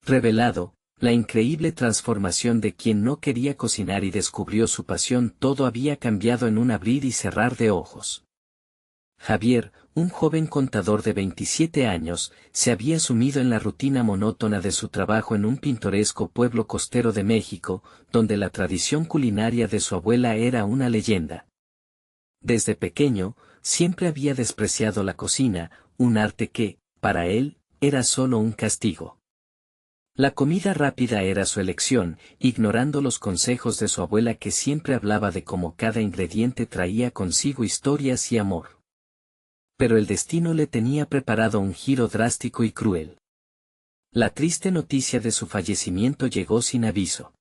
Revelado, la increíble transformación de quien no quería cocinar y descubrió su pasión, todo había cambiado en un abrir y cerrar de ojos. Javier, un joven contador de 27 años, se había sumido en la rutina monótona de su trabajo en un pintoresco pueblo costero de México, donde la tradición culinaria de su abuela era una leyenda. Desde pequeño, siempre había despreciado la cocina, un arte que, para él, era solo un castigo. La comida rápida era su elección, ignorando los consejos de su abuela que siempre hablaba de cómo cada ingrediente traía consigo historias y amor. Pero el destino le tenía preparado un giro drástico y cruel. La triste noticia de su fallecimiento llegó sin aviso.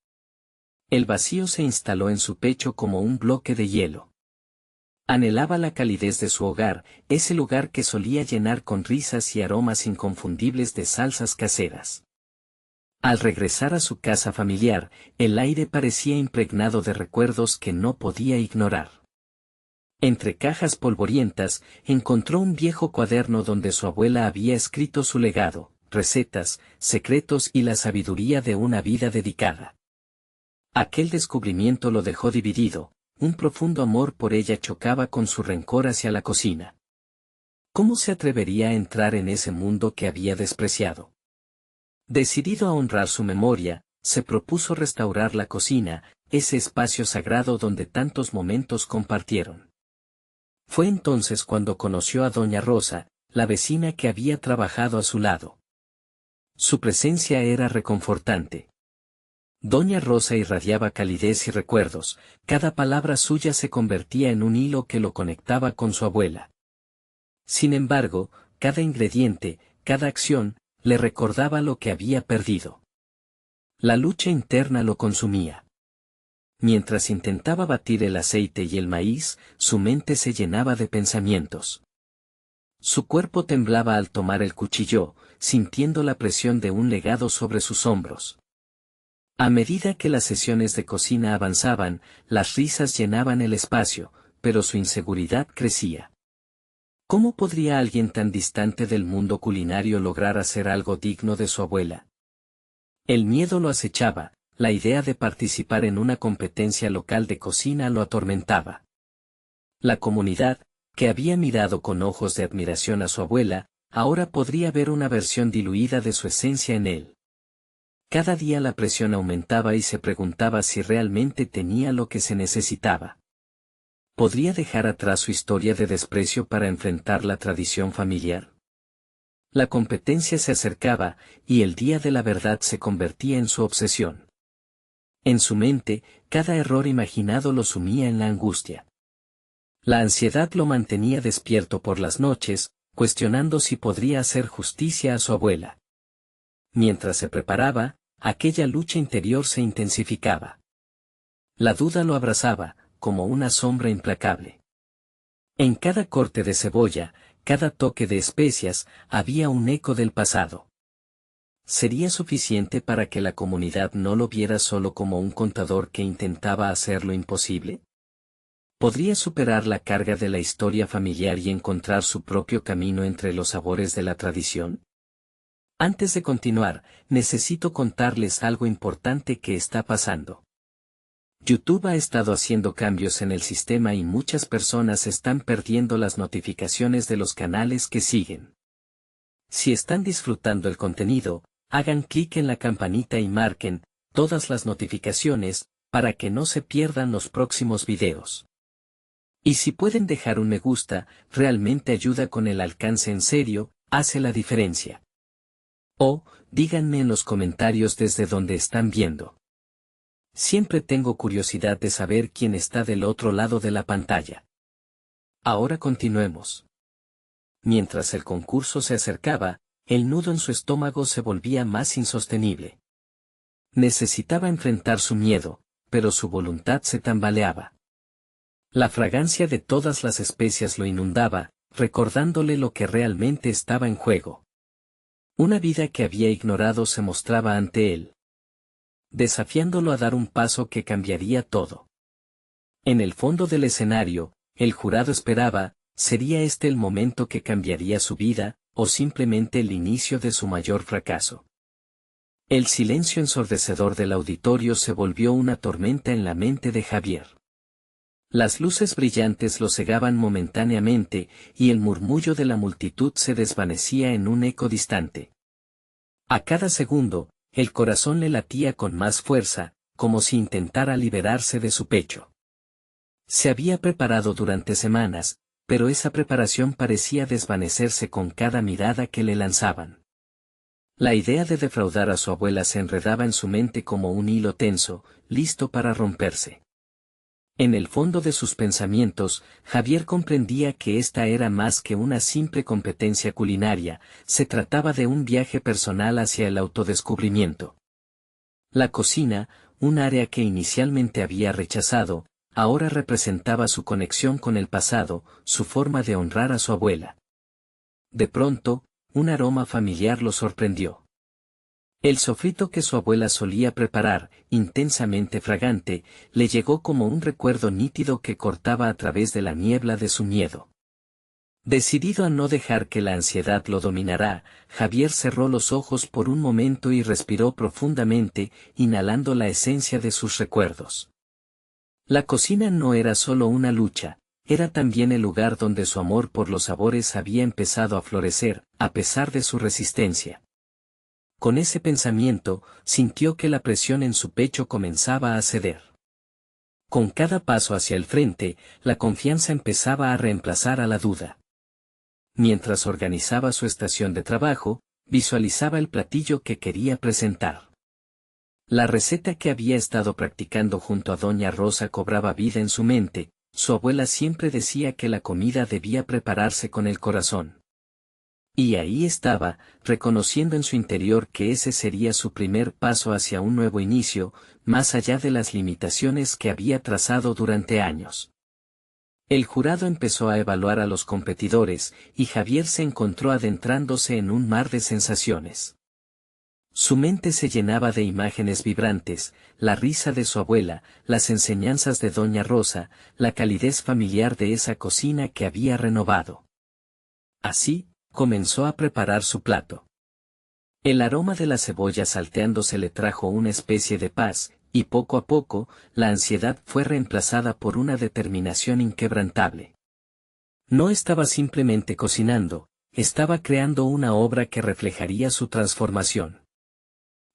El vacío se instaló en su pecho como un bloque de hielo. Anhelaba la calidez de su hogar, ese lugar que solía llenar con risas y aromas inconfundibles de salsas caseras. Al regresar a su casa familiar, el aire parecía impregnado de recuerdos que no podía ignorar. Entre cajas polvorientas, encontró un viejo cuaderno donde su abuela había escrito su legado, recetas, secretos y la sabiduría de una vida dedicada. Aquel descubrimiento lo dejó dividido, un profundo amor por ella chocaba con su rencor hacia la cocina. ¿Cómo se atrevería a entrar en ese mundo que había despreciado? Decidido a honrar su memoria, se propuso restaurar la cocina, ese espacio sagrado donde tantos momentos compartieron. Fue entonces cuando conoció a doña Rosa, la vecina que había trabajado a su lado. Su presencia era reconfortante. Doña Rosa irradiaba calidez y recuerdos, cada palabra suya se convertía en un hilo que lo conectaba con su abuela. Sin embargo, cada ingrediente, cada acción, le recordaba lo que había perdido. La lucha interna lo consumía. Mientras intentaba batir el aceite y el maíz, su mente se llenaba de pensamientos. Su cuerpo temblaba al tomar el cuchillo, sintiendo la presión de un legado sobre sus hombros. A medida que las sesiones de cocina avanzaban, las risas llenaban el espacio, pero su inseguridad crecía. ¿Cómo podría alguien tan distante del mundo culinario lograr hacer algo digno de su abuela? El miedo lo acechaba, la idea de participar en una competencia local de cocina lo atormentaba. La comunidad, que había mirado con ojos de admiración a su abuela, ahora podría ver una versión diluida de su esencia en él. Cada día la presión aumentaba y se preguntaba si realmente tenía lo que se necesitaba. ¿Podría dejar atrás su historia de desprecio para enfrentar la tradición familiar? La competencia se acercaba, y el día de la verdad se convertía en su obsesión. En su mente, cada error imaginado lo sumía en la angustia. La ansiedad lo mantenía despierto por las noches, cuestionando si podría hacer justicia a su abuela. Mientras se preparaba, aquella lucha interior se intensificaba. La duda lo abrazaba, como una sombra implacable. En cada corte de cebolla, cada toque de especias, había un eco del pasado. ¿Sería suficiente para que la comunidad no lo viera solo como un contador que intentaba hacer lo imposible? ¿Podría superar la carga de la historia familiar y encontrar su propio camino entre los sabores de la tradición? Antes de continuar, necesito contarles algo importante que está pasando. YouTube ha estado haciendo cambios en el sistema y muchas personas están perdiendo las notificaciones de los canales que siguen. Si están disfrutando el contenido, hagan clic en la campanita y marquen todas las notificaciones para que no se pierdan los próximos videos. Y si pueden dejar un me gusta, realmente ayuda con el alcance en serio, hace la diferencia. O, díganme en los comentarios desde donde están viendo. Siempre tengo curiosidad de saber quién está del otro lado de la pantalla. Ahora continuemos. Mientras el concurso se acercaba, el nudo en su estómago se volvía más insostenible. Necesitaba enfrentar su miedo, pero su voluntad se tambaleaba. La fragancia de todas las especias lo inundaba, recordándole lo que realmente estaba en juego. Una vida que había ignorado se mostraba ante él, desafiándolo a dar un paso que cambiaría todo. En el fondo del escenario, el jurado esperaba, ¿sería este el momento que cambiaría su vida, o simplemente el inicio de su mayor fracaso? El silencio ensordecedor del auditorio se volvió una tormenta en la mente de Javier. Las luces brillantes lo cegaban momentáneamente, y el murmullo de la multitud se desvanecía en un eco distante. A cada segundo, el corazón le latía con más fuerza, como si intentara liberarse de su pecho. Se había preparado durante semanas, pero esa preparación parecía desvanecerse con cada mirada que le lanzaban. La idea de defraudar a su abuela se enredaba en su mente como un hilo tenso, listo para romperse. En el fondo de sus pensamientos, Javier comprendía que esta era más que una simple competencia culinaria, se trataba de un viaje personal hacia el autodescubrimiento. La cocina, un área que inicialmente había rechazado, ahora representaba su conexión con el pasado, su forma de honrar a su abuela. De pronto, un aroma familiar lo sorprendió. El sofrito que su abuela solía preparar, intensamente fragante, le llegó como un recuerdo nítido que cortaba a través de la niebla de su miedo. Decidido a no dejar que la ansiedad lo dominara, Javier cerró los ojos por un momento y respiró profundamente, inhalando la esencia de sus recuerdos. La cocina no era solo una lucha, era también el lugar donde su amor por los sabores había empezado a florecer, a pesar de su resistencia. Con ese pensamiento, sintió que la presión en su pecho comenzaba a ceder. Con cada paso hacia el frente, la confianza empezaba a reemplazar a la duda. Mientras organizaba su estación de trabajo, visualizaba el platillo que quería presentar. La receta que había estado practicando junto a Doña Rosa cobraba vida en su mente, su abuela siempre decía que la comida debía prepararse con el corazón. Y ahí estaba, reconociendo en su interior que ese sería su primer paso hacia un nuevo inicio, más allá de las limitaciones que había trazado durante años. El jurado empezó a evaluar a los competidores, y Javier se encontró adentrándose en un mar de sensaciones. Su mente se llenaba de imágenes vibrantes, la risa de su abuela, las enseñanzas de Doña Rosa, la calidez familiar de esa cocina que había renovado. Así, comenzó a preparar su plato. El aroma de la cebolla salteándose le trajo una especie de paz, y poco a poco, la ansiedad fue reemplazada por una determinación inquebrantable. No estaba simplemente cocinando, estaba creando una obra que reflejaría su transformación.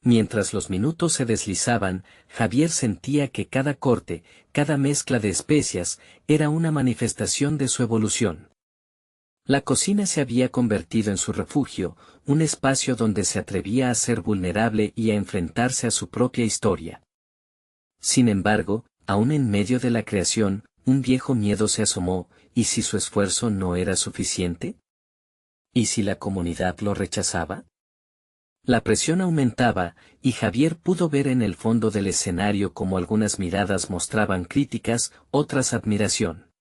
Mientras los minutos se deslizaban, Javier sentía que cada corte, cada mezcla de especias, era una manifestación de su evolución. La cocina se había convertido en su refugio, un espacio donde se atrevía a ser vulnerable y a enfrentarse a su propia historia. Sin embargo, aún en medio de la creación, un viejo miedo se asomó, ¿y si su esfuerzo no era suficiente? ¿Y si la comunidad lo rechazaba? La presión aumentaba, y Javier pudo ver en el fondo del escenario cómo algunas miradas mostraban críticas, otras admiración.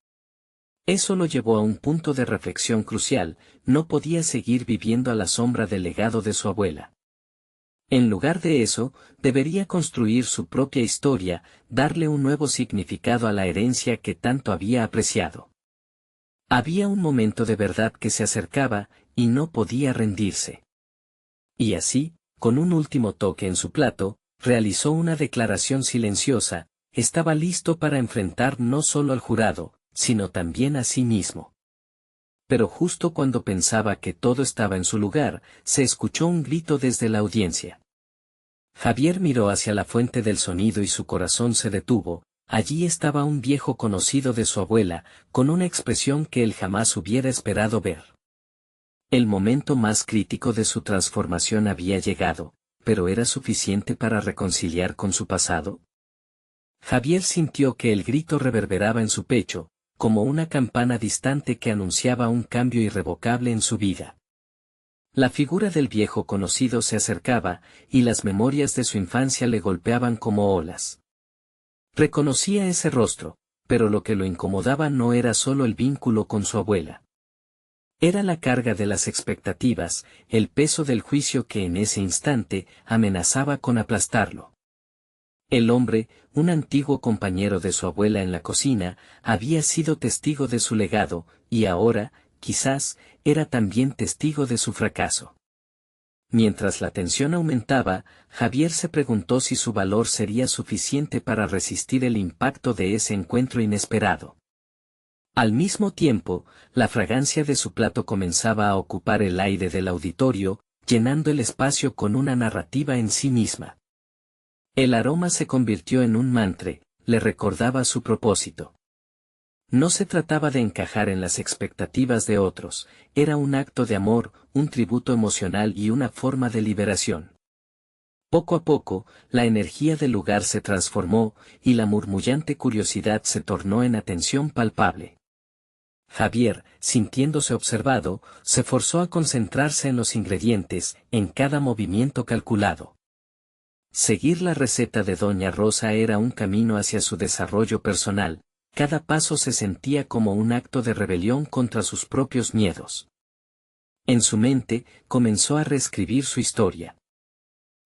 Eso lo llevó a un punto de reflexión crucial, no podía seguir viviendo a la sombra del legado de su abuela. En lugar de eso, debería construir su propia historia, darle un nuevo significado a la herencia que tanto había apreciado. Había un momento de verdad que se acercaba, y no podía rendirse. Y así, con un último toque en su plato, realizó una declaración silenciosa, estaba listo para enfrentar no solo al jurado, sino también a sí mismo. Pero justo cuando pensaba que todo estaba en su lugar, se escuchó un grito desde la audiencia. Javier miró hacia la fuente del sonido y su corazón se detuvo, allí estaba un viejo conocido de su abuela, con una expresión que él jamás hubiera esperado ver. El momento más crítico de su transformación había llegado, pero ¿era suficiente para reconciliar con su pasado? Javier sintió que el grito reverberaba en su pecho, como una campana distante que anunciaba un cambio irrevocable en su vida. La figura del viejo conocido se acercaba, y las memorias de su infancia le golpeaban como olas. Reconocía ese rostro, pero lo que lo incomodaba no era solo el vínculo con su abuela. Era la carga de las expectativas, el peso del juicio que en ese instante amenazaba con aplastarlo. El hombre, un antiguo compañero de su abuela en la cocina, había sido testigo de su legado, y ahora, quizás, era también testigo de su fracaso. Mientras la tensión aumentaba, Javier se preguntó si su valor sería suficiente para resistir el impacto de ese encuentro inesperado. Al mismo tiempo, la fragancia de su plato comenzaba a ocupar el aire del auditorio, llenando el espacio con una narrativa en sí misma. El aroma se convirtió en un mantra, le recordaba su propósito. No se trataba de encajar en las expectativas de otros, era un acto de amor, un tributo emocional y una forma de liberación. Poco a poco, la energía del lugar se transformó, y la murmullante curiosidad se tornó en atención palpable. Javier, sintiéndose observado, se forzó a concentrarse en los ingredientes, en cada movimiento calculado. Seguir la receta de Doña Rosa era un camino hacia su desarrollo personal. Cada paso se sentía como un acto de rebelión contra sus propios miedos. En su mente, comenzó a reescribir su historia.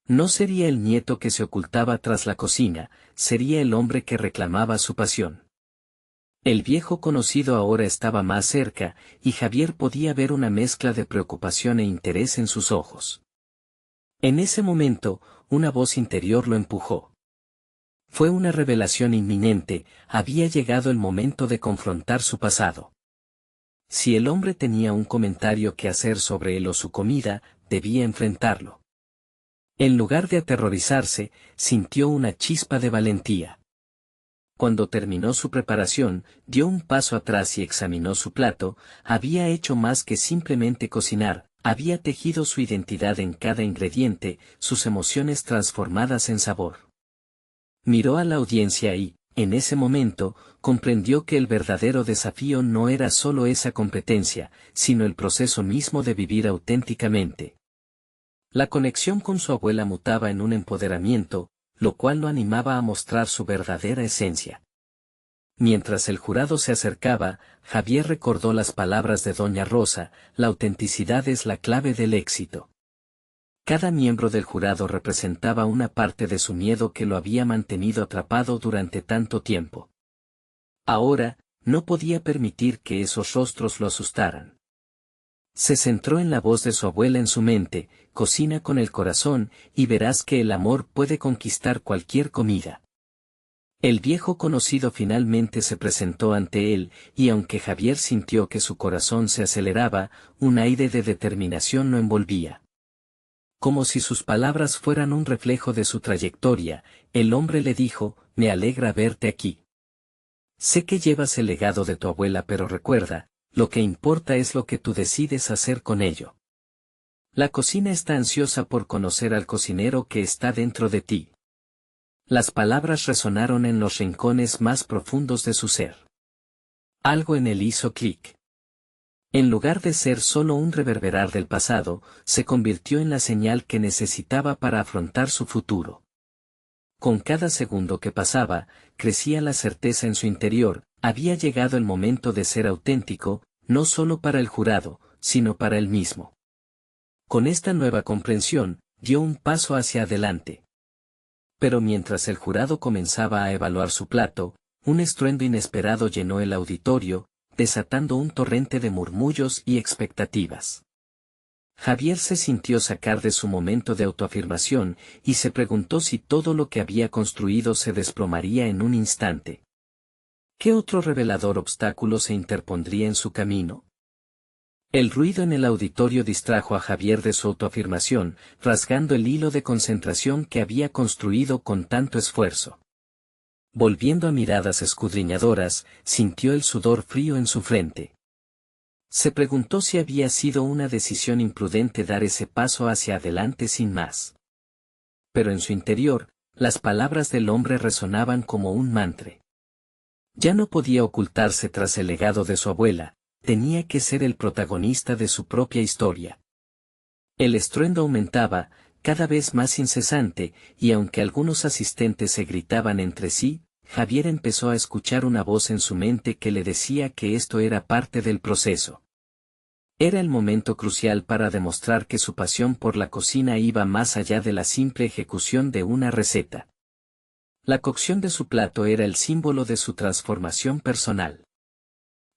No sería el nieto que se ocultaba tras la cocina, sería el hombre que reclamaba su pasión. El viejo conocido ahora estaba más cerca, y Javier podía ver una mezcla de preocupación e interés en sus ojos. En ese momento, una voz interior lo empujó. Fue una revelación inminente, había llegado el momento de confrontar su pasado. Si el hombre tenía un comentario que hacer sobre él o su comida, debía enfrentarlo. En lugar de aterrorizarse, sintió una chispa de valentía. Cuando terminó su preparación, dio un paso atrás y examinó su plato, había hecho más que simplemente cocinar, había tejido su identidad en cada ingrediente, sus emociones transformadas en sabor. Miró a la audiencia y, en ese momento, comprendió que el verdadero desafío no era solo esa competencia, sino el proceso mismo de vivir auténticamente. La conexión con su abuela mutaba en un empoderamiento, lo cual lo animaba a mostrar su verdadera esencia. Mientras el jurado se acercaba, Javier recordó las palabras de Doña Rosa: la autenticidad es la clave del éxito. Cada miembro del jurado representaba una parte de su miedo que lo había mantenido atrapado durante tanto tiempo. Ahora, no podía permitir que esos rostros lo asustaran. Se centró en la voz de su abuela en su mente: cocina con el corazón, y verás que el amor puede conquistar cualquier comida. El viejo conocido finalmente se presentó ante él, y aunque Javier sintió que su corazón se aceleraba, un aire de determinación lo envolvía. Como si sus palabras fueran un reflejo de su trayectoria, el hombre le dijo: me alegra verte aquí. Sé que llevas el legado de tu abuela, pero recuerda, lo que importa es lo que tú decides hacer con ello. La cocina está ansiosa por conocer al cocinero que está dentro de ti. Las palabras resonaron en los rincones más profundos de su ser. Algo en él hizo clic. En lugar de ser solo un reverberar del pasado, se convirtió en la señal que necesitaba para afrontar su futuro. Con cada segundo que pasaba, crecía la certeza en su interior: había llegado el momento de ser auténtico, no solo para el jurado, sino para él mismo. Con esta nueva comprensión, dio un paso hacia adelante. Pero mientras el jurado comenzaba a evaluar su plato, un estruendo inesperado llenó el auditorio, desatando un torrente de murmullos y expectativas. Javier se sintió sacar de su momento de autoafirmación, y se preguntó si todo lo que había construido se desplomaría en un instante. ¿Qué otro revelador obstáculo se interpondría en su camino? El ruido en el auditorio distrajo a Javier de su autoafirmación, rasgando el hilo de concentración que había construido con tanto esfuerzo. Volviendo a miradas escudriñadoras, sintió el sudor frío en su frente. Se preguntó si había sido una decisión imprudente dar ese paso hacia adelante sin más. Pero en su interior, las palabras del hombre resonaban como un mantra. Ya no podía ocultarse tras el legado de su abuela, tenía que ser el protagonista de su propia historia. El estruendo aumentaba, cada vez más incesante, y aunque algunos asistentes se gritaban entre sí, Javier empezó a escuchar una voz en su mente que le decía que esto era parte del proceso. Era el momento crucial para demostrar que su pasión por la cocina iba más allá de la simple ejecución de una receta. La cocción de su plato era el símbolo de su transformación personal.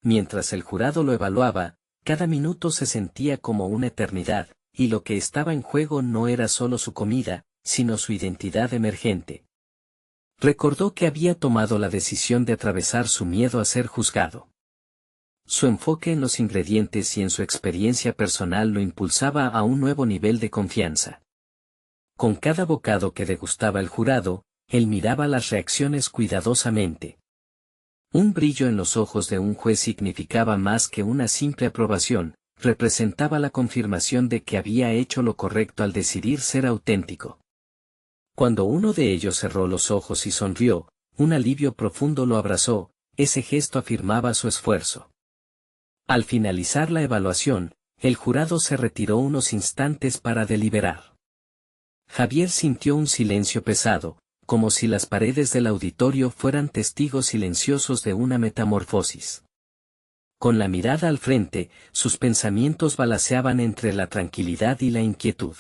Mientras el jurado lo evaluaba, cada minuto se sentía como una eternidad, y lo que estaba en juego no era solo su comida, sino su identidad emergente. Recordó que había tomado la decisión de atravesar su miedo a ser juzgado. Su enfoque en los ingredientes y en su experiencia personal lo impulsaba a un nuevo nivel de confianza. Con cada bocado que degustaba el jurado, él miraba las reacciones cuidadosamente. Un brillo en los ojos de un juez significaba más que una simple aprobación, representaba la confirmación de que había hecho lo correcto al decidir ser auténtico. Cuando uno de ellos cerró los ojos y sonrió, un alivio profundo lo abrazó, ese gesto afirmaba su esfuerzo. Al finalizar la evaluación, el jurado se retiró unos instantes para deliberar. Javier sintió un silencio pesado, como si las paredes del auditorio fueran testigos silenciosos de una metamorfosis. Con la mirada al frente, sus pensamientos balanceaban entre la tranquilidad y la inquietud.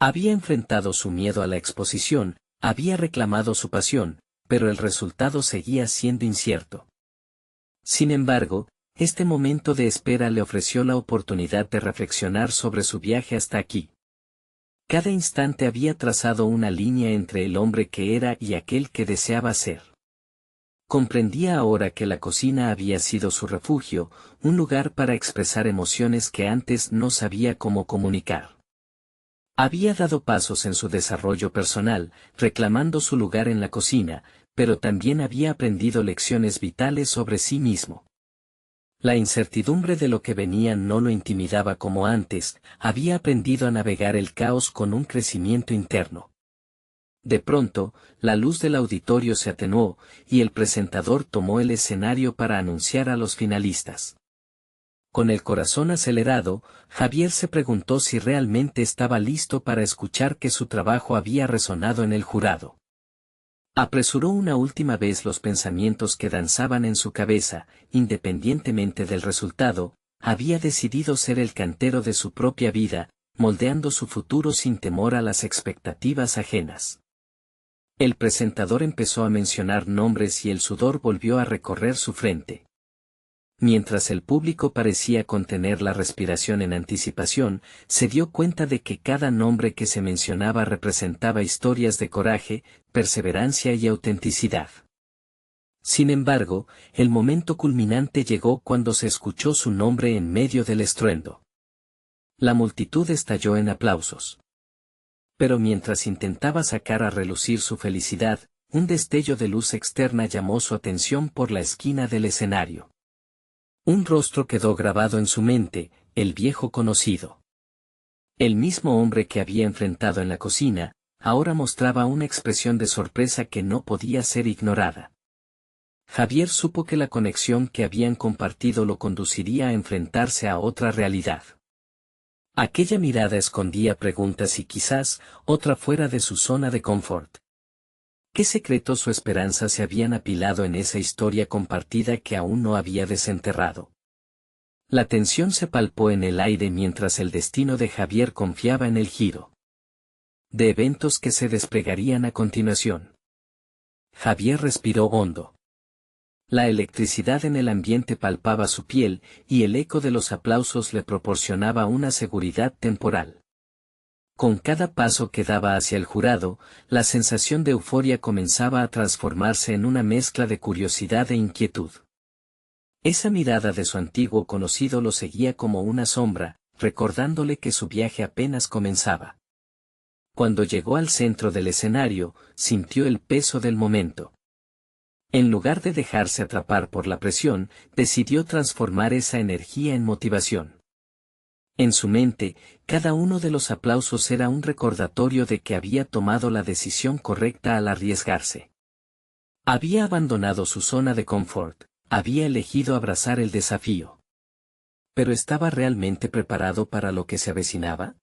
Había enfrentado su miedo a la exposición, había reclamado su pasión, pero el resultado seguía siendo incierto. Sin embargo, este momento de espera le ofreció la oportunidad de reflexionar sobre su viaje hasta aquí. Cada instante había trazado una línea entre el hombre que era y aquel que deseaba ser. Comprendía ahora que la cocina había sido su refugio, un lugar para expresar emociones que antes no sabía cómo comunicar. Había dado pasos en su desarrollo personal, reclamando su lugar en la cocina, pero también había aprendido lecciones vitales sobre sí mismo. La incertidumbre de lo que venía no lo intimidaba como antes, había aprendido a navegar el caos con un crecimiento interno. De pronto, la luz del auditorio se atenuó, y el presentador tomó el escenario para anunciar a los finalistas. Con el corazón acelerado, Javier se preguntó si realmente estaba listo para escuchar que su trabajo había resonado en el jurado. Apresuró una última vez los pensamientos que danzaban en su cabeza, independientemente del resultado, había decidido ser el cantero de su propia vida, moldeando su futuro sin temor a las expectativas ajenas. El presentador empezó a mencionar nombres y el sudor volvió a recorrer su frente. Mientras el público parecía contener la respiración en anticipación, se dio cuenta de que cada nombre que se mencionaba representaba historias de coraje, perseverancia y autenticidad. Sin embargo, el momento culminante llegó cuando se escuchó su nombre en medio del estruendo. La multitud estalló en aplausos. Pero mientras intentaba sacar a relucir su felicidad, un destello de luz externa llamó su atención por la esquina del escenario. Un rostro quedó grabado en su mente, el viejo conocido. El mismo hombre que había enfrentado en la cocina, ahora mostraba una expresión de sorpresa que no podía ser ignorada. Javier supo que la conexión que habían compartido lo conduciría a enfrentarse a otra realidad. Aquella mirada escondía preguntas y quizás otra fuera de su zona de confort. ¿Qué secretos o esperanzas se habían apilado en esa historia compartida que aún no había desenterrado? La tensión se palpó en el aire mientras el destino de Javier confiaba en el giro de eventos que se desplegarían a continuación. Javier respiró hondo. La electricidad en el ambiente palpaba su piel, y el eco de los aplausos le proporcionaba una seguridad temporal. Con cada paso que daba hacia el jurado, la sensación de euforia comenzaba a transformarse en una mezcla de curiosidad e inquietud. Esa mirada de su antiguo conocido lo seguía como una sombra, recordándole que su viaje apenas comenzaba. Cuando llegó al centro del escenario, sintió el peso del momento. En lugar de dejarse atrapar por la presión, decidió transformar esa energía en motivación. En su mente, cada uno de los aplausos era un recordatorio de que había tomado la decisión correcta al arriesgarse. Había abandonado su zona de confort, había elegido abrazar el desafío. ¿Pero estaba realmente preparado para lo que se avecinaba?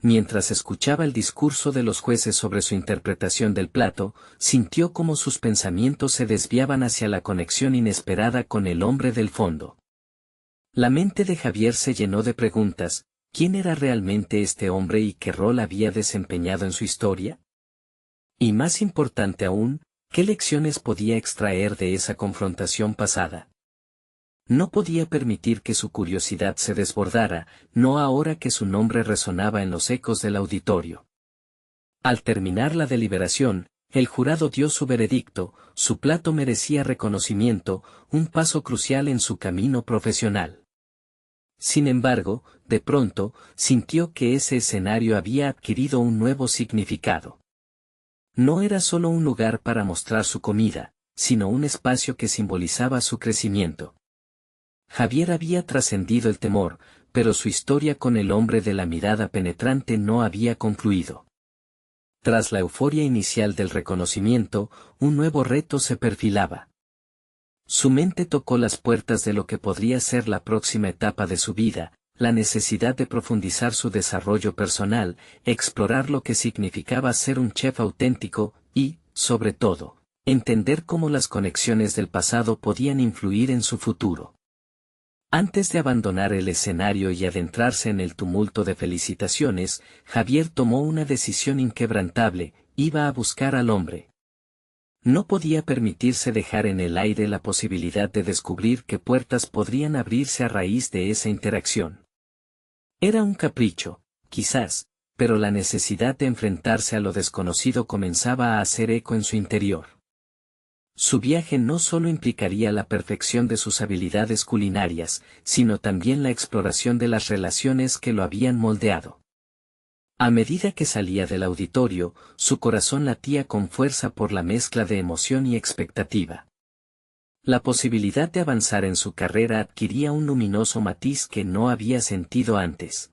Mientras escuchaba el discurso de los jueces sobre su interpretación del plato, sintió cómo sus pensamientos se desviaban hacia la conexión inesperada con el hombre del fondo. La mente de Javier se llenó de preguntas: ¿quién era realmente este hombre y qué rol había desempeñado en su historia? Y más importante aún, ¿qué lecciones podía extraer de esa confrontación pasada? No podía permitir que su curiosidad se desbordara, no ahora que su nombre resonaba en los ecos del auditorio. Al terminar la deliberación, el jurado dio su veredicto: su plato merecía reconocimiento, un paso crucial en su camino profesional. Sin embargo, de pronto, sintió que ese escenario había adquirido un nuevo significado. No era solo un lugar para mostrar su comida, sino un espacio que simbolizaba su crecimiento. Javier había trascendido el temor, pero su historia con el hombre de la mirada penetrante no había concluido. Tras la euforia inicial del reconocimiento, un nuevo reto se perfilaba. Su mente tocó las puertas de lo que podría ser la próxima etapa de su vida, la necesidad de profundizar su desarrollo personal, explorar lo que significaba ser un chef auténtico y, sobre todo, entender cómo las conexiones del pasado podían influir en su futuro. Antes de abandonar el escenario y adentrarse en el tumulto de felicitaciones, Javier tomó una decisión inquebrantable: iba a buscar al hombre. No podía permitirse dejar en el aire la posibilidad de descubrir qué puertas podrían abrirse a raíz de esa interacción. Era un capricho, quizás, pero la necesidad de enfrentarse a lo desconocido comenzaba a hacer eco en su interior. Su viaje no solo implicaría la perfección de sus habilidades culinarias, sino también la exploración de las relaciones que lo habían moldeado. A medida que salía del auditorio, su corazón latía con fuerza por la mezcla de emoción y expectativa. La posibilidad de avanzar en su carrera adquiría un luminoso matiz que no había sentido antes.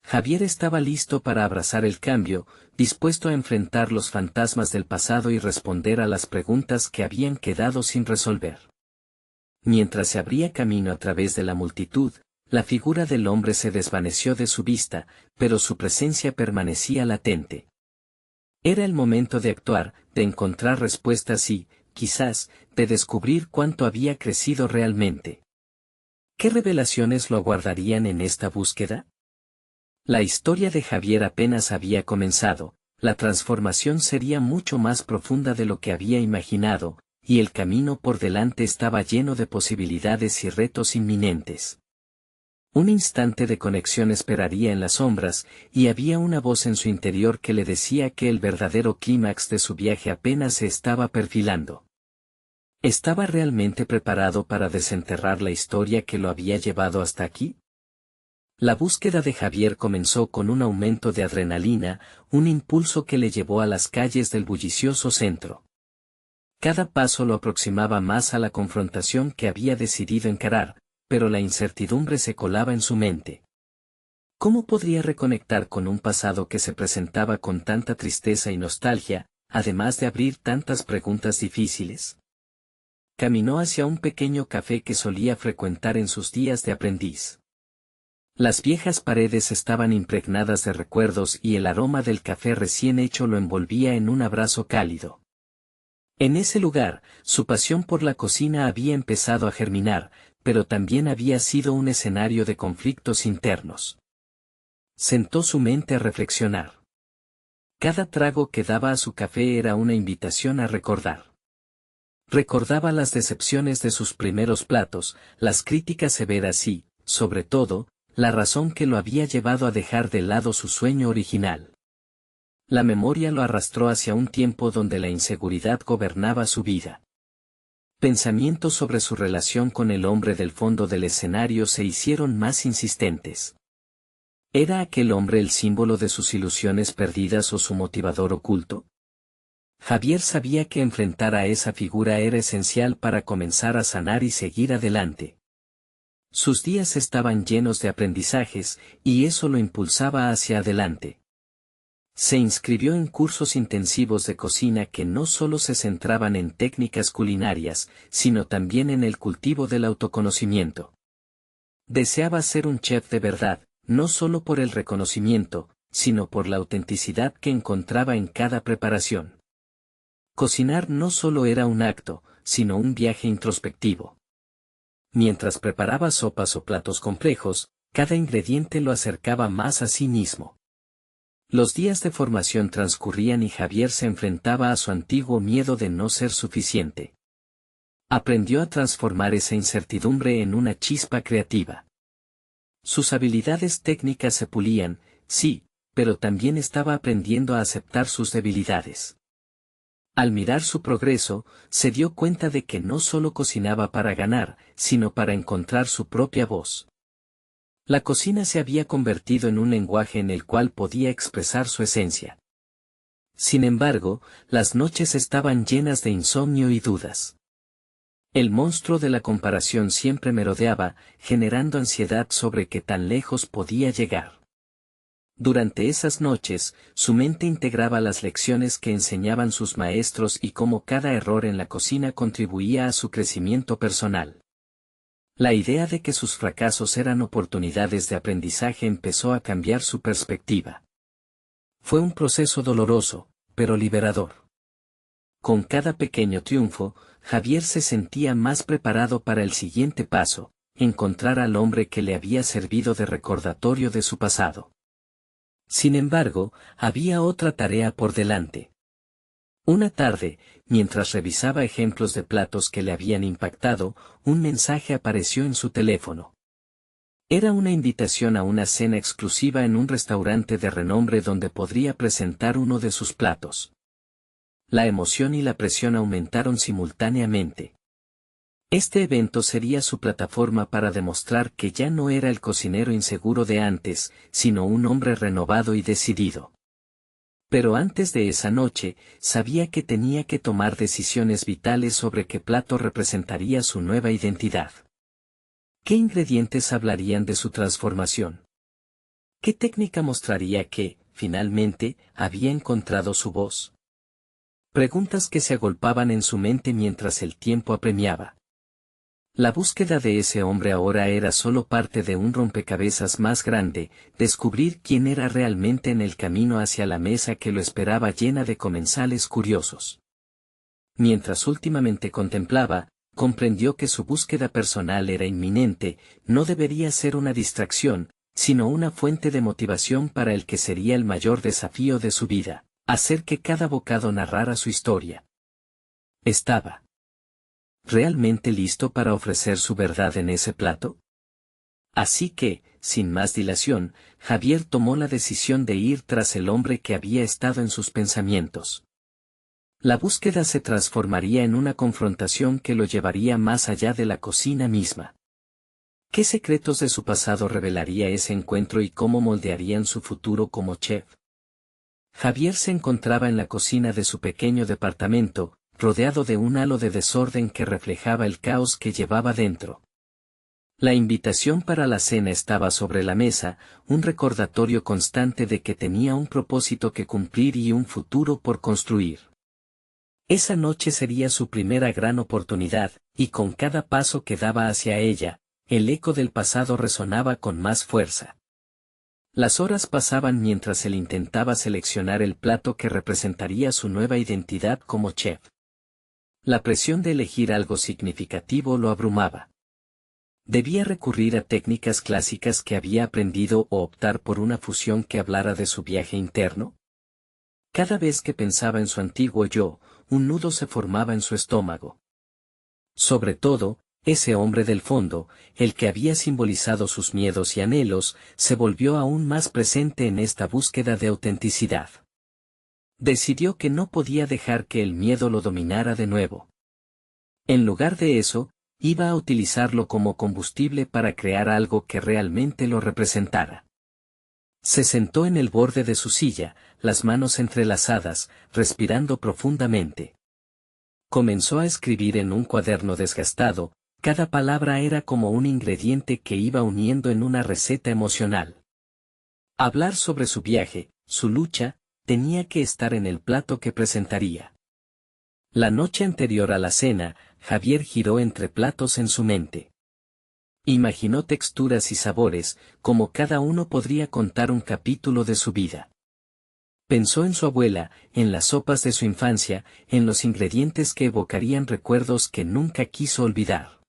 Javier estaba listo para abrazar el cambio, dispuesto a enfrentar los fantasmas del pasado y responder a las preguntas que habían quedado sin resolver. Mientras se abría camino a través de la multitud, la figura del hombre se desvaneció de su vista, pero su presencia permanecía latente. Era el momento de actuar, de encontrar respuestas y, quizás, de descubrir cuánto había crecido realmente. ¿Qué revelaciones lo aguardarían en esta búsqueda? La historia de Javier apenas había comenzado, la transformación sería mucho más profunda de lo que había imaginado, y el camino por delante estaba lleno de posibilidades y retos inminentes. Un instante de conexión esperaría en las sombras, y había una voz en su interior que le decía que el verdadero clímax de su viaje apenas se estaba perfilando. ¿Estaba realmente preparado para desenterrar la historia que lo había llevado hasta aquí? La búsqueda de Javier comenzó con un aumento de adrenalina, un impulso que le llevó a las calles del bullicioso centro. Cada paso lo aproximaba más a la confrontación que había decidido encarar, pero la incertidumbre se colaba en su mente. ¿Cómo podría reconectar con un pasado que se presentaba con tanta tristeza y nostalgia, además de abrir tantas preguntas difíciles? Caminó hacia un pequeño café que solía frecuentar en sus días de aprendiz. Las viejas paredes estaban impregnadas de recuerdos y el aroma del café recién hecho lo envolvía en un abrazo cálido. En ese lugar, su pasión por la cocina había empezado a germinar, pero también había sido un escenario de conflictos internos. Sentó su mente a reflexionar. Cada trago que daba a su café era una invitación a recordar. Recordaba las decepciones de sus primeros platos, las críticas severas y, sobre todo, la razón que lo había llevado a dejar de lado su sueño original. La memoria lo arrastró hacia un tiempo donde la inseguridad gobernaba su vida. Pensamientos sobre su relación con el hombre del fondo del escenario se hicieron más insistentes. ¿Era aquel hombre el símbolo de sus ilusiones perdidas o su motivador oculto? Javier sabía que enfrentar a esa figura era esencial para comenzar a sanar y seguir adelante. Sus días estaban llenos de aprendizajes, y eso lo impulsaba hacia adelante. Se inscribió en cursos intensivos de cocina que no solo se centraban en técnicas culinarias, sino también en el cultivo del autoconocimiento. Deseaba ser un chef de verdad, no solo por el reconocimiento, sino por la autenticidad que encontraba en cada preparación. Cocinar no solo era un acto, sino un viaje introspectivo. Mientras preparaba sopas o platos complejos, cada ingrediente lo acercaba más a sí mismo. Los días de formación transcurrían y Javier se enfrentaba a su antiguo miedo de no ser suficiente. Aprendió a transformar esa incertidumbre en una chispa creativa. Sus habilidades técnicas se pulían, sí, pero también estaba aprendiendo a aceptar sus debilidades. Al mirar su progreso, se dio cuenta de que no solo cocinaba para ganar, sino para encontrar su propia voz. La cocina se había convertido en un lenguaje en el cual podía expresar su esencia. Sin embargo, las noches estaban llenas de insomnio y dudas. El monstruo de la comparación siempre merodeaba, generando ansiedad sobre qué tan lejos podía llegar. Durante esas noches, su mente integraba las lecciones que enseñaban sus maestros y cómo cada error en la cocina contribuía a su crecimiento personal. La idea de que sus fracasos eran oportunidades de aprendizaje empezó a cambiar su perspectiva. Fue un proceso doloroso, pero liberador. Con cada pequeño triunfo, Javier se sentía más preparado para el siguiente paso, encontrar al hombre que le había servido de recordatorio de su pasado. Sin embargo, había otra tarea por delante. Una tarde, mientras revisaba ejemplos de platos que le habían impactado, un mensaje apareció en su teléfono. Era una invitación a una cena exclusiva en un restaurante de renombre donde podría presentar uno de sus platos. La emoción y la presión aumentaron simultáneamente. Este evento sería su plataforma para demostrar que ya no era el cocinero inseguro de antes, sino un hombre renovado y decidido. Pero antes de esa noche, sabía que tenía que tomar decisiones vitales sobre qué plato representaría su nueva identidad. ¿Qué ingredientes hablarían de su transformación? ¿Qué técnica mostraría que, finalmente, había encontrado su voz? Preguntas que se agolpaban en su mente mientras el tiempo apremiaba. La búsqueda de ese hombre ahora era solo parte de un rompecabezas más grande, descubrir quién era realmente en el camino hacia la mesa que lo esperaba llena de comensales curiosos. Mientras últimamente contemplaba, comprendió que su búsqueda personal era inminente, no debería ser una distracción, sino una fuente de motivación para el que sería el mayor desafío de su vida, hacer que cada bocado narrara su historia. Estaba ¿realmente listo para ofrecer su verdad en ese plato? Así que, sin más dilación, Javier tomó la decisión de ir tras el hombre que había estado en sus pensamientos. La búsqueda se transformaría en una confrontación que lo llevaría más allá de la cocina misma. ¿Qué secretos de su pasado revelaría ese encuentro y cómo moldearían su futuro como chef? Javier se encontraba en la cocina de su pequeño departamento, rodeado de un halo de desorden que reflejaba el caos que llevaba dentro. La invitación para la cena estaba sobre la mesa, un recordatorio constante de que tenía un propósito que cumplir y un futuro por construir. Esa noche sería su primera gran oportunidad, y con cada paso que daba hacia ella, el eco del pasado resonaba con más fuerza. Las horas pasaban mientras él intentaba seleccionar el plato que representaría su nueva identidad como chef. La presión de elegir algo significativo lo abrumaba. Debía recurrir a técnicas clásicas que había aprendido o optar por una fusión que hablara de su viaje interno. Cada vez que pensaba en su antiguo yo, un nudo se formaba en su estómago. Sobre todo, ese hombre del fondo, el que había simbolizado sus miedos y anhelos, se volvió aún más presente en esta búsqueda de autenticidad. Decidió que no podía dejar que el miedo lo dominara de nuevo. En lugar de eso, iba a utilizarlo como combustible para crear algo que realmente lo representara. Se sentó en el borde de su silla, las manos entrelazadas, respirando profundamente. Comenzó a escribir en un cuaderno desgastado, cada palabra era como un ingrediente que iba uniendo en una receta emocional. Hablar sobre su viaje, su lucha, tenía que estar en el plato que presentaría. La noche anterior a la cena, Javier giró entre platos en su mente. Imaginó texturas y sabores, como cada uno podría contar un capítulo de su vida. Pensó en su abuela, en las sopas de su infancia, en los ingredientes que evocarían recuerdos que nunca quiso olvidar.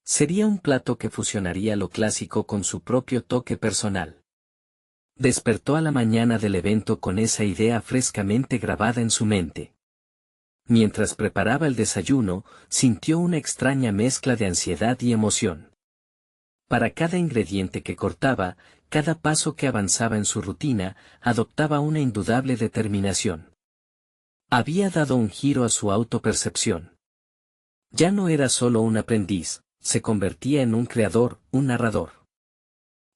Sería un plato que fusionaría lo clásico con su propio toque personal. Despertó a la mañana del evento con esa idea frescamente grabada en su mente. Mientras preparaba el desayuno, sintió una extraña mezcla de ansiedad y emoción. Para cada ingrediente que cortaba, cada paso que avanzaba en su rutina, adoptaba una indudable determinación. Había dado un giro a su autopercepción. Ya no era solo un aprendiz, se convertía en un creador, un narrador.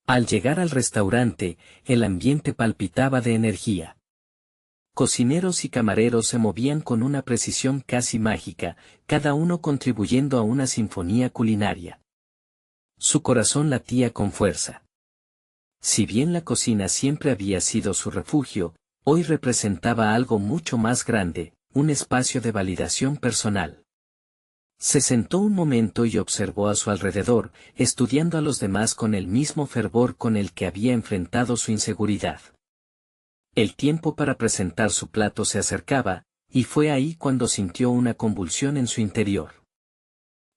Al llegar al restaurante, el ambiente palpitaba de energía. Cocineros y camareros se movían con una precisión casi mágica, cada uno contribuyendo a una sinfonía culinaria. Su corazón latía con fuerza. Si bien la cocina siempre había sido su refugio, hoy representaba algo mucho más grande, un espacio de validación personal. Se sentó un momento y observó a su alrededor, estudiando a los demás con el mismo fervor con el que había enfrentado su inseguridad. El tiempo para presentar su plato se acercaba, y fue ahí cuando sintió una convulsión en su interior.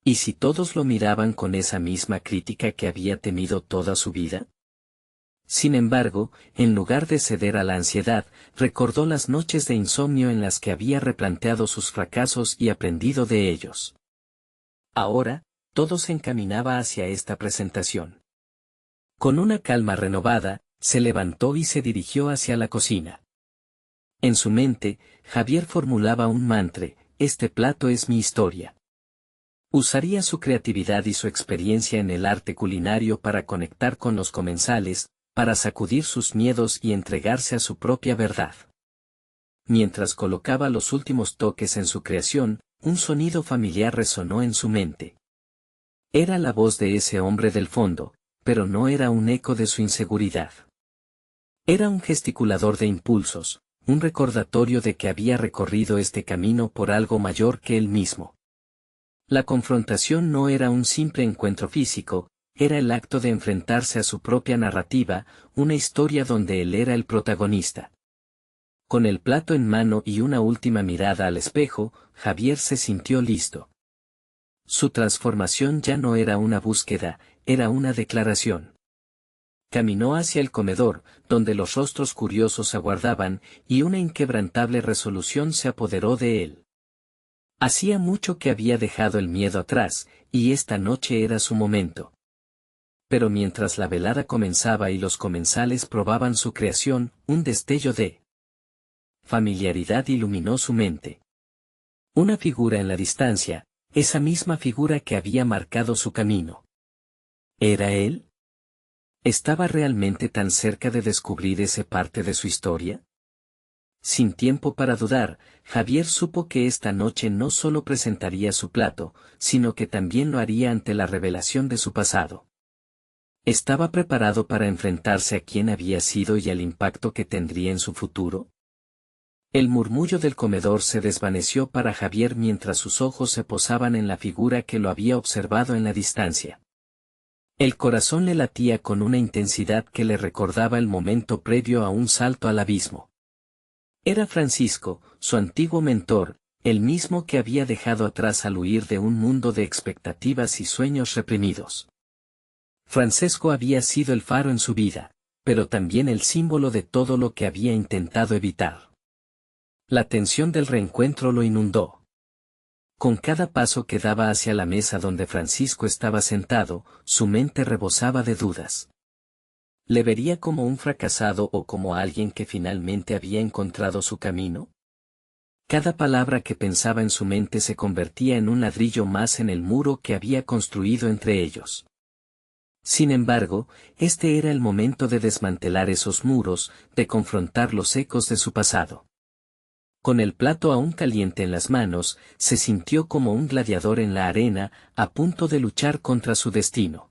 ¿Y si todos lo miraban con esa misma crítica que había temido toda su vida? Sin embargo, en lugar de ceder a la ansiedad, recordó las noches de insomnio en las que había replanteado sus fracasos y aprendido de ellos. Ahora, todo se encaminaba hacia esta presentación. Con una calma renovada, se levantó y se dirigió hacia la cocina. En su mente, Javier formulaba un mantra: este plato es mi historia. Usaría su creatividad y su experiencia en el arte culinario para conectar con los comensales, para sacudir sus miedos y entregarse a su propia verdad. Mientras colocaba los últimos toques en su creación, un sonido familiar resonó en su mente. Era la voz de ese hombre del fondo, pero no era un eco de su inseguridad. Era un gesticulador de impulsos, un recordatorio de que había recorrido este camino por algo mayor que él mismo. La confrontación no era un simple encuentro físico, era el acto de enfrentarse a su propia narrativa, una historia donde él era el protagonista. Con el plato en mano y una última mirada al espejo, Javier se sintió listo. Su transformación ya no era una búsqueda, era una declaración. Caminó hacia el comedor, donde los rostros curiosos aguardaban, y una inquebrantable resolución se apoderó de él. Hacía mucho que había dejado el miedo atrás, y esta noche era su momento. Pero mientras la velada comenzaba y los comensales probaban su creación, un destello de familiaridad iluminó su mente. Una figura en la distancia, esa misma figura que había marcado su camino. ¿Era él? ¿Estaba realmente tan cerca de descubrir esa parte de su historia? Sin tiempo para dudar, Javier supo que esta noche no solo presentaría su plato, sino que también lo haría ante la revelación de su pasado. ¿Estaba preparado para enfrentarse a quién había sido y al impacto que tendría en su futuro? El murmullo del comedor se desvaneció para Javier mientras sus ojos se posaban en la figura que lo había observado en la distancia. El corazón le latía con una intensidad que le recordaba el momento previo a un salto al abismo. Era Francisco, su antiguo mentor, el mismo que había dejado atrás al huir de un mundo de expectativas y sueños reprimidos. Francesco había sido el faro en su vida, pero también el símbolo de todo lo que había intentado evitar. La tensión del reencuentro lo inundó. Con cada paso que daba hacia la mesa donde Francisco estaba sentado, su mente rebosaba de dudas. ¿Le vería como un fracasado o como alguien que finalmente había encontrado su camino? Cada palabra que pensaba en su mente se convertía en un ladrillo más en el muro que había construido entre ellos. Sin embargo, este era el momento de desmantelar esos muros, de confrontar los ecos de su pasado. Con el plato aún caliente en las manos, se sintió como un gladiador en la arena, a punto de luchar contra su destino.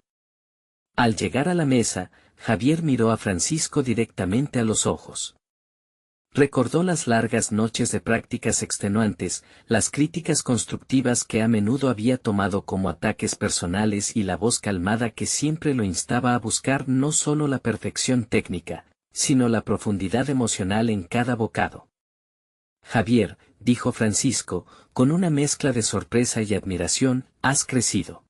Al llegar a la mesa, Javier miró a Francisco directamente a los ojos. Recordó las largas noches de prácticas extenuantes, las críticas constructivas que a menudo había tomado como ataques personales y la voz calmada que siempre lo instaba a buscar no solo la perfección técnica, sino la profundidad emocional en cada bocado. Javier, dijo Francisco, con una mezcla de sorpresa y admiración, has crecido.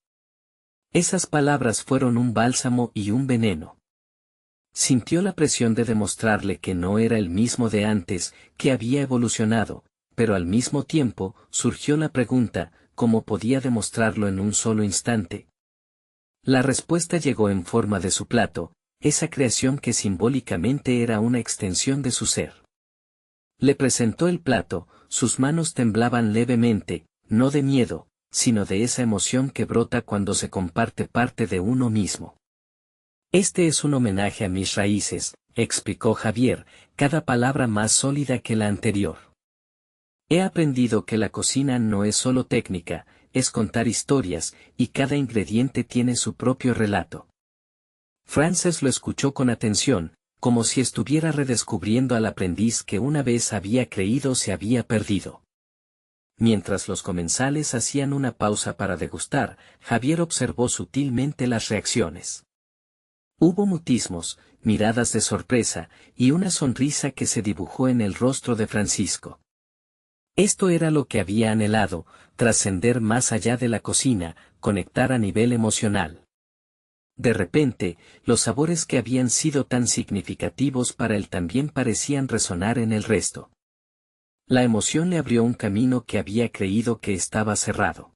Esas palabras fueron un bálsamo y un veneno. Sintió la presión de demostrarle que no era el mismo de antes, que había evolucionado, pero al mismo tiempo, surgió la pregunta, ¿cómo podía demostrarlo en un solo instante? La respuesta llegó en forma de su plato, esa creación que simbólicamente era una extensión de su ser. Le presentó el plato, sus manos temblaban levemente, no de miedo, sino de esa emoción que brota cuando se comparte parte de uno mismo. Este es un homenaje a mis raíces, explicó Javier, cada palabra más sólida que la anterior. He aprendido que la cocina no es solo técnica, es contar historias, y cada ingrediente tiene su propio relato. Frances lo escuchó con atención, como si estuviera redescubriendo al aprendiz que una vez había creído se había perdido. Mientras los comensales hacían una pausa para degustar, Javier observó sutilmente las reacciones. Hubo mutismos, miradas de sorpresa, y una sonrisa que se dibujó en el rostro de Francisco. Esto era lo que había anhelado, trascender más allá de la cocina, conectar a nivel emocional. De repente, los sabores que habían sido tan significativos para él también parecían resonar en el resto. La emoción le abrió un camino que había creído que estaba cerrado.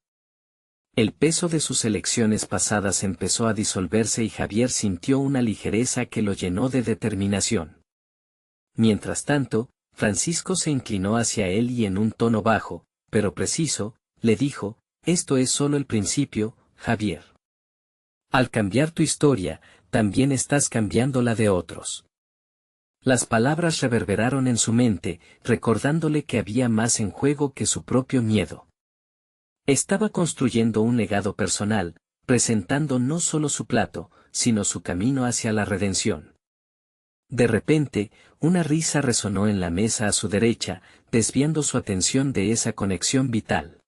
El peso de sus elecciones pasadas empezó a disolverse y Javier sintió una ligereza que lo llenó de determinación. Mientras tanto, Francisco se inclinó hacia él y en un tono bajo, pero preciso, le dijo, «Esto es solo el principio, Javier. Al cambiar tu historia, también estás cambiando la de otros». Las palabras reverberaron en su mente, recordándole que había más en juego que su propio miedo. Estaba construyendo un legado personal, presentando no solo su plato, sino su camino hacia la redención. De repente, una risa resonó en la mesa a su derecha, desviando su atención de esa conexión vital.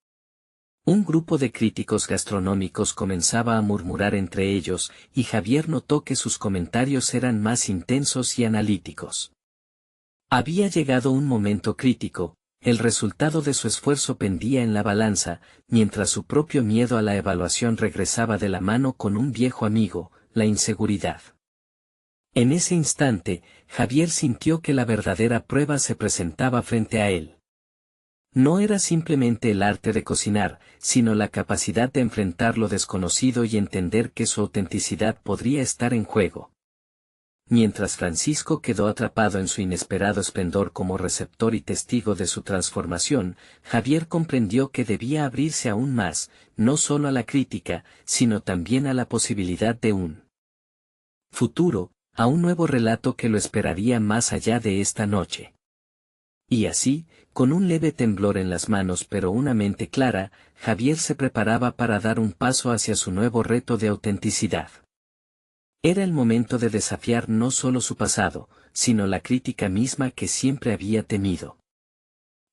Un grupo de críticos gastronómicos comenzaba a murmurar entre ellos, y Javier notó que sus comentarios eran más intensos y analíticos. Había llegado un momento crítico, el resultado de su esfuerzo pendía en la balanza, mientras su propio miedo a la evaluación regresaba de la mano con un viejo amigo, la inseguridad. En ese instante, Javier sintió que la verdadera prueba se presentaba frente a él. No era simplemente el arte de cocinar, sino la capacidad de enfrentar lo desconocido y entender que su autenticidad podría estar en juego. Mientras Francisco quedó atrapado en su inesperado esplendor como receptor y testigo de su transformación, Javier comprendió que debía abrirse aún más, no solo a la crítica, sino también a la posibilidad de un futuro, a un nuevo relato que lo esperaría más allá de esta noche. Y así, con un leve temblor en las manos pero una mente clara, Javier se preparaba para dar un paso hacia su nuevo reto de autenticidad. Era el momento de desafiar no solo su pasado, sino la crítica misma que siempre había temido.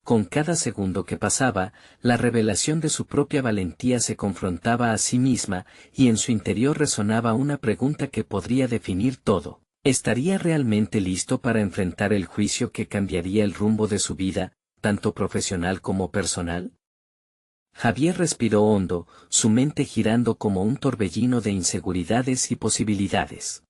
Con cada segundo que pasaba, la revelación de su propia valentía se confrontaba a sí misma, y en su interior resonaba una pregunta que podría definir todo. ¿Estaría realmente listo para enfrentar el juicio que cambiaría el rumbo de su vida, tanto profesional como personal? Javier respiró hondo, su mente girando como un torbellino de inseguridades y posibilidades.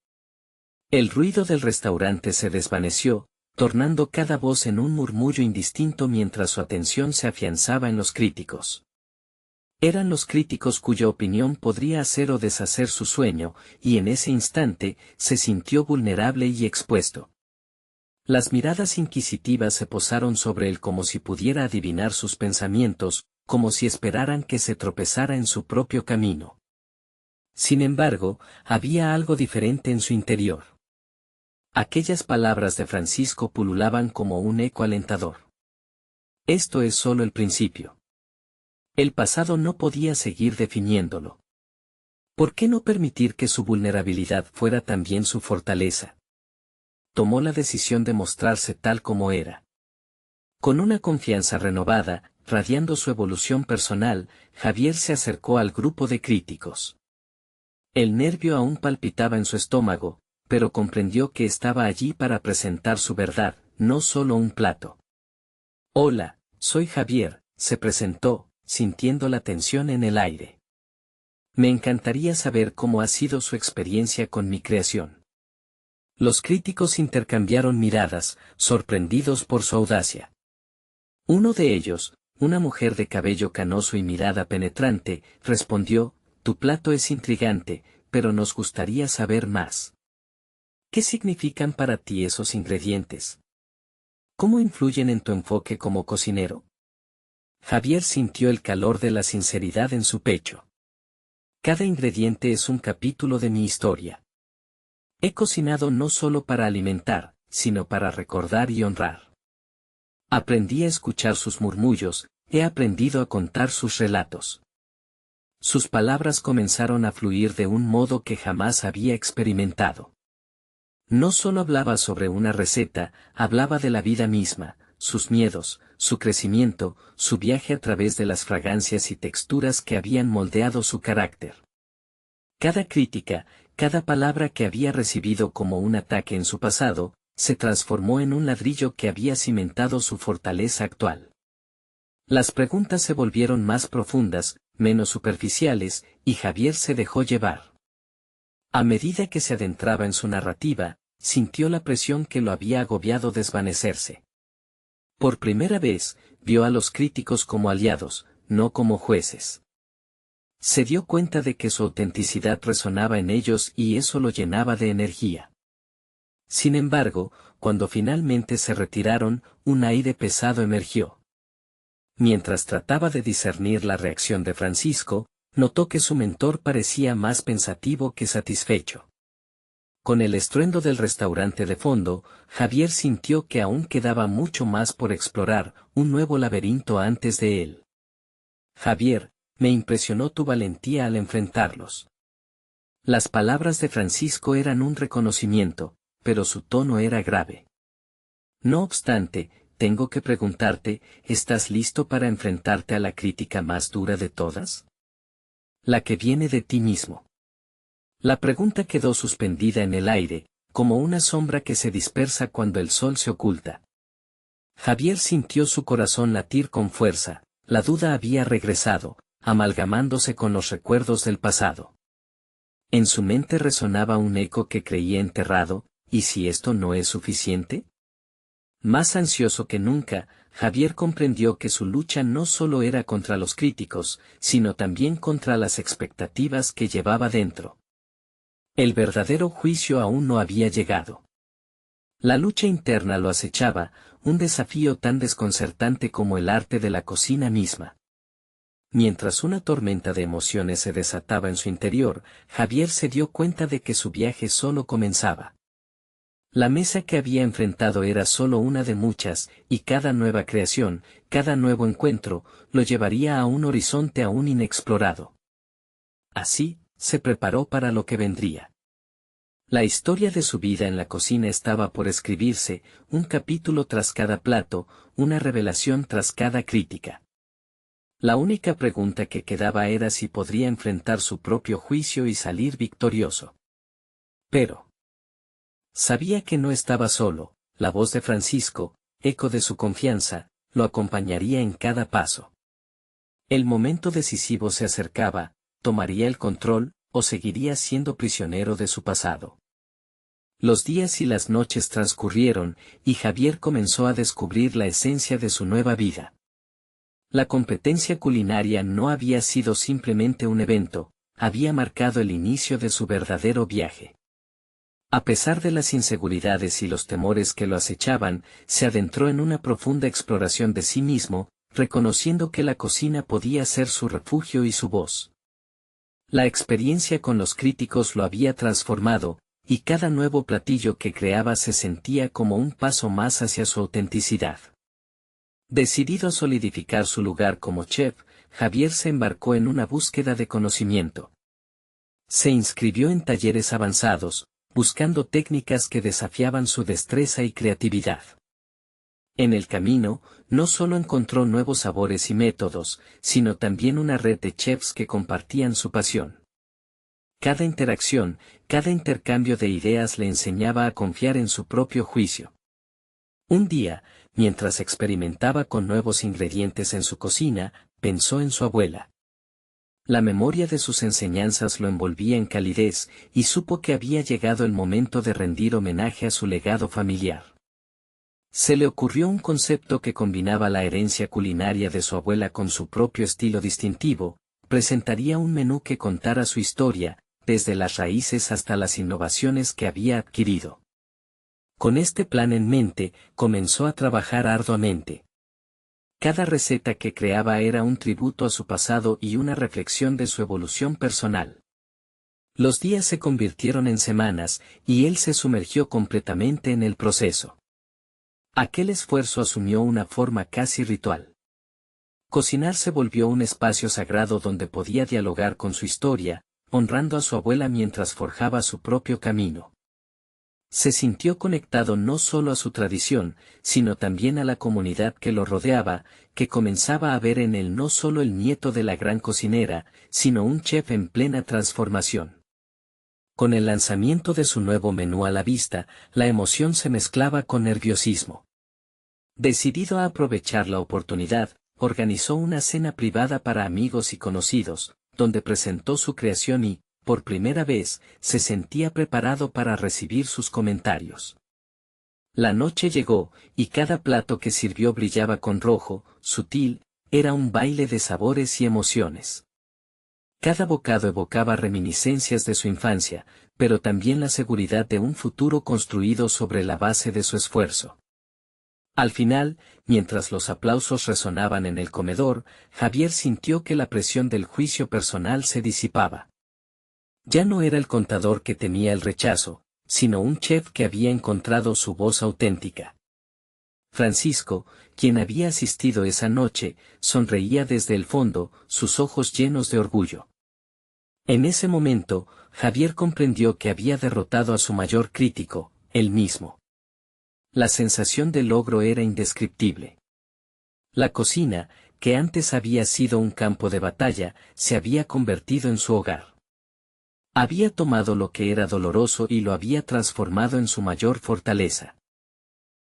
El ruido del restaurante se desvaneció, tornando cada voz en un murmullo indistinto mientras su atención se afianzaba en los críticos. Eran los críticos cuya opinión podría hacer o deshacer su sueño, y en ese instante, se sintió vulnerable y expuesto. Las miradas inquisitivas se posaron sobre él como si pudiera adivinar sus pensamientos, como si esperaran que se tropezara en su propio camino. Sin embargo, había algo diferente en su interior. Aquellas palabras de Francisco pululaban como un eco alentador. Esto es solo el principio. El pasado no podía seguir definiéndolo. ¿Por qué no permitir que su vulnerabilidad fuera también su fortaleza? Tomó la decisión de mostrarse tal como era. Con una confianza renovada, radiando su evolución personal, Javier se acercó al grupo de críticos. El nervio aún palpitaba en su estómago, pero comprendió que estaba allí para presentar su verdad, no solo un plato. «Hola, soy Javier», se presentó, sintiendo la tensión en el aire. «Me encantaría saber cómo ha sido su experiencia con mi creación». Los críticos intercambiaron miradas, sorprendidos por su audacia. Uno de ellos, una mujer de cabello canoso y mirada penetrante, respondió, tu plato es intrigante, pero nos gustaría saber más. ¿Qué significan para ti esos ingredientes? ¿Cómo influyen en tu enfoque como cocinero? Javier sintió el calor de la sinceridad en su pecho. Cada ingrediente es un capítulo de mi historia. He cocinado no solo para alimentar, sino para recordar y honrar. Aprendí a escuchar sus murmullos, he aprendido a contar sus relatos. Sus palabras comenzaron a fluir de un modo que jamás había experimentado. No solo hablaba sobre una receta, hablaba de la vida misma, sus miedos, su crecimiento, su viaje a través de las fragancias y texturas que habían moldeado su carácter. Cada crítica, cada palabra que había recibido como un ataque en su pasado, se transformó en un ladrillo que había cimentado su fortaleza actual. Las preguntas se volvieron más profundas, menos superficiales, y Javier se dejó llevar. A medida que se adentraba en su narrativa, sintió la presión que lo había agobiado desvanecerse. Por primera vez, vio a los críticos como aliados, no como jueces. Se dio cuenta de que su autenticidad resonaba en ellos y eso lo llenaba de energía. Sin embargo, cuando finalmente se retiraron, un aire pesado emergió. Mientras trataba de discernir la reacción de Francisco, notó que su mentor parecía más pensativo que satisfecho. Con el estruendo del restaurante de fondo, Javier sintió que aún quedaba mucho más por explorar, un nuevo laberinto antes de él. Javier, me impresionó tu valentía al enfrentarlos. Las palabras de Francisco eran un reconocimiento, pero su tono era grave. No obstante, tengo que preguntarte, ¿estás listo para enfrentarte a la crítica más dura de todas? La que viene de ti mismo. La pregunta quedó suspendida en el aire, como una sombra que se dispersa cuando el sol se oculta. Javier sintió su corazón latir con fuerza, la duda había regresado, amalgamándose con los recuerdos del pasado. En su mente resonaba un eco que creía enterrado, ¿y si esto no es suficiente? Más ansioso que nunca, Javier comprendió que su lucha no solo era contra los críticos, sino también contra las expectativas que llevaba dentro. El verdadero juicio aún no había llegado. La lucha interna lo acechaba, un desafío tan desconcertante como el arte de la cocina misma. Mientras una tormenta de emociones se desataba en su interior, Javier se dio cuenta de que su viaje solo comenzaba. La mesa que había enfrentado era solo una de muchas, y cada nueva creación, cada nuevo encuentro, lo llevaría a un horizonte aún inexplorado. Así, se preparó para lo que vendría. La historia de su vida en la cocina estaba por escribirse, un capítulo tras cada plato, una revelación tras cada crítica. La única pregunta que quedaba era si podría enfrentar su propio juicio y salir victorioso. Pero sabía que no estaba solo, la voz de Francisco, eco de su confianza, lo acompañaría en cada paso. El momento decisivo se acercaba, tomaría el control, o seguiría siendo prisionero de su pasado. Los días y las noches transcurrieron, y Javier comenzó a descubrir la esencia de su nueva vida. La competencia culinaria no había sido simplemente un evento, había marcado el inicio de su verdadero viaje. A pesar de las inseguridades y los temores que lo acechaban, se adentró en una profunda exploración de sí mismo, reconociendo que la cocina podía ser su refugio y su voz. La experiencia con los críticos lo había transformado, y cada nuevo platillo que creaba se sentía como un paso más hacia su autenticidad. Decidido a solidificar su lugar como chef, Javier se embarcó en una búsqueda de conocimiento. Se inscribió en talleres avanzados, buscando técnicas que desafiaban su destreza y creatividad. En el camino, no solo encontró nuevos sabores y métodos, sino también una red de chefs que compartían su pasión. Cada interacción, cada intercambio de ideas le enseñaba a confiar en su propio juicio. Un día, mientras experimentaba con nuevos ingredientes en su cocina, pensó en su abuela. La memoria de sus enseñanzas lo envolvía en calidez, y supo que había llegado el momento de rendir homenaje a su legado familiar. Se le ocurrió un concepto que combinaba la herencia culinaria de su abuela con su propio estilo distintivo. Presentaría un menú que contara su historia, desde las raíces hasta las innovaciones que había adquirido. Con este plan en mente, comenzó a trabajar arduamente. Cada receta que creaba era un tributo a su pasado y una reflexión de su evolución personal. Los días se convirtieron en semanas, y él se sumergió completamente en el proceso. Aquel esfuerzo asumió una forma casi ritual. Cocinar se volvió un espacio sagrado donde podía dialogar con su historia, honrando a su abuela mientras forjaba su propio camino. Se sintió conectado no solo a su tradición, sino también a la comunidad que lo rodeaba, que comenzaba a ver en él no solo el nieto de la gran cocinera, sino un chef en plena transformación. Con el lanzamiento de su nuevo menú a la vista, la emoción se mezclaba con nerviosismo. Decidido a aprovechar la oportunidad, organizó una cena privada para amigos y conocidos, donde presentó su creación y, por primera vez, se sentía preparado para recibir sus comentarios. La noche llegó, y cada plato que sirvió brillaba con rojo, sutil, era un baile de sabores y emociones. Cada bocado evocaba reminiscencias de su infancia, pero también la seguridad de un futuro construido sobre la base de su esfuerzo. Al final, mientras los aplausos resonaban en el comedor, Javier sintió que la presión del juicio personal se disipaba. Ya no era el contador que temía el rechazo, sino un chef que había encontrado su voz auténtica. Francisco, quien había asistido esa noche, sonreía desde el fondo, sus ojos llenos de orgullo. En ese momento, Javier comprendió que había derrotado a su mayor crítico, él mismo. La sensación de logro era indescriptible. La cocina, que antes había sido un campo de batalla, se había convertido en su hogar. Había tomado lo que era doloroso y lo había transformado en su mayor fortaleza.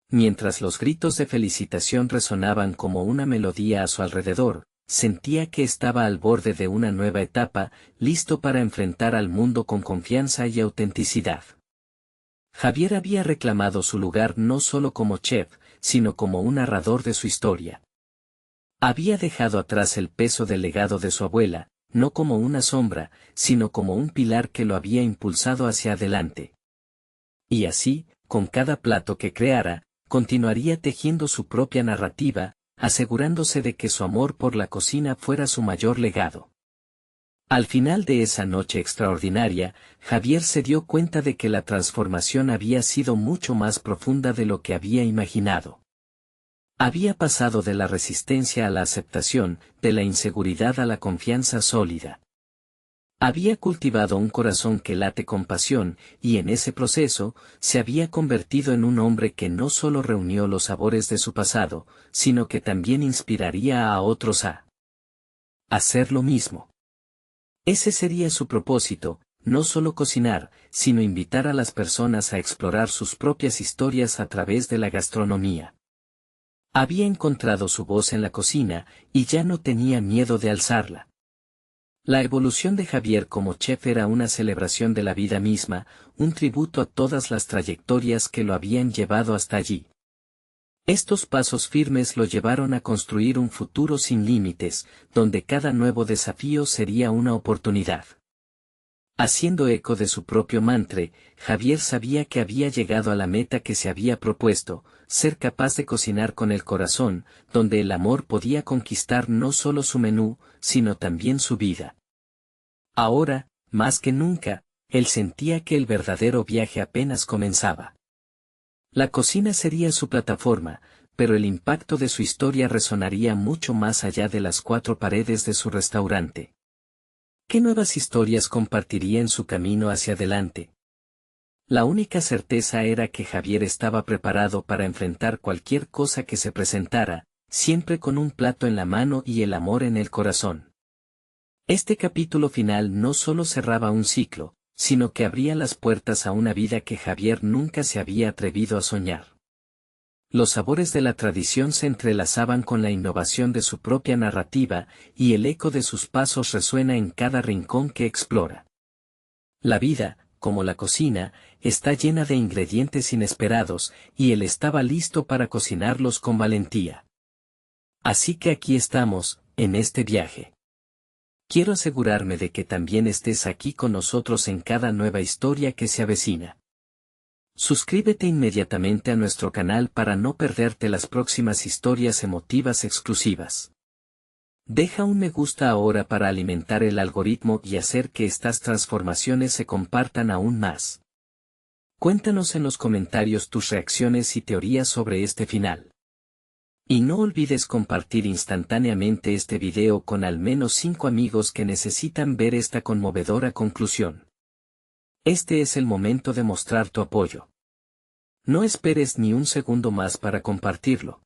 Mientras los gritos de felicitación resonaban como una melodía a su alrededor, sentía que estaba al borde de una nueva etapa, listo para enfrentar al mundo con confianza y autenticidad. Javier había reclamado su lugar no solo como chef, sino como un narrador de su historia. Había dejado atrás el peso del legado de su abuela, no como una sombra, sino como un pilar que lo había impulsado hacia adelante. Y así, con cada plato que creara, continuaría tejiendo su propia narrativa, asegurándose de que su amor por la cocina fuera su mayor legado. Al final de esa noche extraordinaria, Javier se dio cuenta de que la transformación había sido mucho más profunda de lo que había imaginado. Había pasado de la resistencia a la aceptación, de la inseguridad a la confianza sólida. Había cultivado un corazón que late con pasión, y en ese proceso, se había convertido en un hombre que no solo reunió los sabores de su pasado, sino que también inspiraría a otros a hacer lo mismo. Ese sería su propósito, no solo cocinar, sino invitar a las personas a explorar sus propias historias a través de la gastronomía. Había encontrado su voz en la cocina, y ya no tenía miedo de alzarla. La evolución de Javier como chef era una celebración de la vida misma, un tributo a todas las trayectorias que lo habían llevado hasta allí. Estos pasos firmes lo llevaron a construir un futuro sin límites, donde cada nuevo desafío sería una oportunidad. Haciendo eco de su propio mantra, Javier sabía que había llegado a la meta que se había propuesto, ser capaz de cocinar con el corazón, donde el amor podía conquistar no solo su menú, sino también su vida. Ahora, más que nunca, él sentía que el verdadero viaje apenas comenzaba. La cocina sería su plataforma, pero el impacto de su historia resonaría mucho más allá de las cuatro paredes de su restaurante. ¿Qué nuevas historias compartiría en su camino hacia adelante? La única certeza era que Javier estaba preparado para enfrentar cualquier cosa que se presentara, siempre con un plato en la mano y el amor en el corazón. Este capítulo final no solo cerraba un ciclo, sino que abría las puertas a una vida que Javier nunca se había atrevido a soñar. Los sabores de la tradición se entrelazaban con la innovación de su propia narrativa, y el eco de sus pasos resuena en cada rincón que explora. La vida, como la cocina, está llena de ingredientes inesperados, y él estaba listo para cocinarlos con valentía. Así que aquí estamos, en este viaje. Quiero asegurarme de que también estés aquí con nosotros en cada nueva historia que se avecina. Suscríbete inmediatamente a nuestro canal para no perderte las próximas historias emotivas exclusivas. Deja un me gusta ahora para alimentar el algoritmo y hacer que estas transformaciones se compartan aún más. Cuéntanos en los comentarios tus reacciones y teorías sobre este final. Y no olvides compartir instantáneamente este video con al menos 5 amigos que necesitan ver esta conmovedora conclusión. Este es el momento de mostrar tu apoyo. No esperes ni un segundo más para compartirlo.